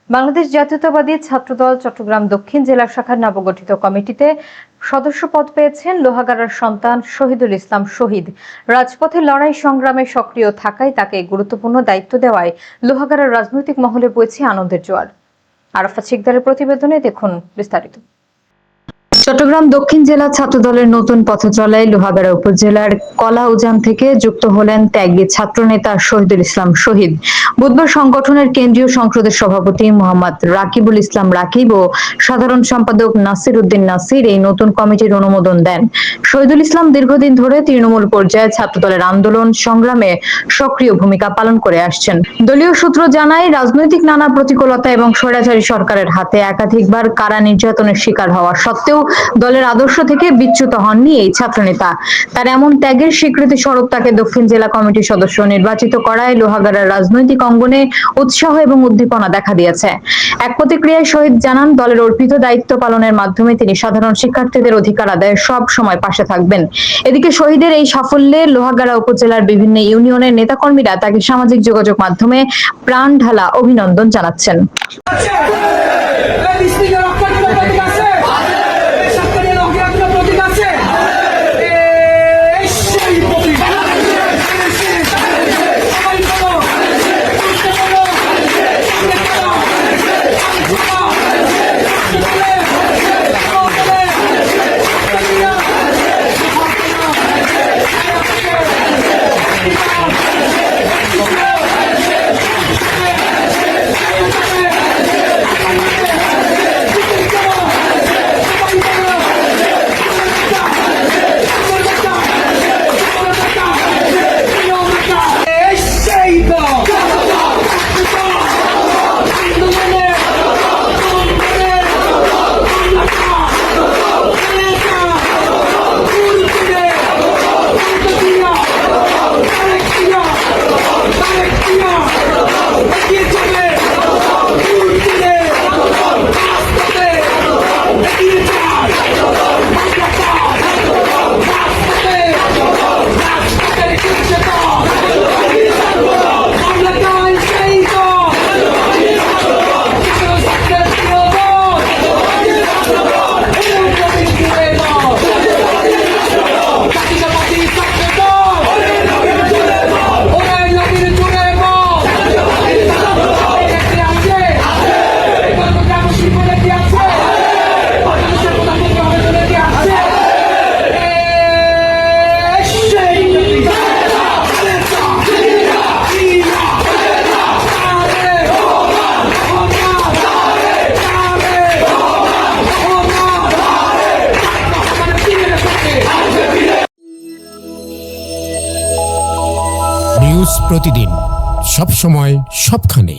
বাংলাদেশ জাতীয়তাবাদী ছাত্রদল চট্টগ্রাম দক্ষিণ জেলা শাখার নবগঠিত কমিটিতে সদস্য পদ পেয়েছেন লোহাগাড়ার সন্তান শহীদুল ইসলাম শহীদ। রাজপথে লড়াই সংগ্রামে সক্রিয় থাকায় তাকে গুরুত্বপূর্ণ দায়িত্ব দেওয়ায় লোহাগাড়ার রাজনৈতিক মহলে বইছে আনন্দের জোয়ার। আরাফাত শিকদারের প্রতিবেদনে দেখুন বিস্তারিত। চট্টগ্রাম দক্ষিণ জেলা ছাত্রদলের নতুন পথচলায় লোহাগাড়া উপজেলার কলাউজান থেকে যুক্ত হলেন ত্যাগী ছাত্রনেতা শহীদুল ইসলাম শহীদ। বুধবার সংগঠনের কেন্দ্রীয় সংসদের সভাপতি মোহাম্মদ রাকিবুল ইসলাম রাকিব ও সাধারণ সম্পাদক নাসির উদ্দিন নাসির এই নতুন কমিটির অনুমোদন দেন। শহীদুল ইসলাম দীর্ঘদিন ধরে তৃণমূল পর্যায়ে ছাত্রদলের আন্দোলন সংগ্রামে সক্রিয় ভূমিকা পালন করে আসছেন। দলীয় সূত্র জানায়, রাজনৈতিক নানা প্রতিকূলতা এবং স্বৈরাচারী সরকারের হাতে একাধিকবার কারা নির্যাতনের শিকার হওয়া সত্ত্বেও দলের আদর্শ থেকে বিচ্যুত হননি এই ছাত্রনেতা। তার এমন ত্যাগের স্বীকৃতি স্বরূপ তাকে দক্ষিণ জেলা কমিটির সদস্য নির্বাচিত করায় লোহাগাড়ার রাজনৈতিক অঙ্গনে উৎসাহ এবং উদ্দীপনা দেখা দিয়েছে। এক প্রতিক্রিয়ায় শহীদ জানান, দলের অর্পিত দায়িত্ব পালনের মাধ্যমে তিনি সাধারণ শিক্ষার্থীদের অধিকার আদায়ে সব সময় পাশে থাকবেন। এদিকে শহীদের এই সাফল্যে লোহাগাড়া উপজেলার বিভিন্ন ইউনিয়নের নেতাকর্মীরা তাকে সামাজিক যোগাযোগ মাধ্যমে প্রাণ ঢালা অভিনন্দন জানাচ্ছেন। নিউজ প্রতিদিন, সব সময়, সবখানে।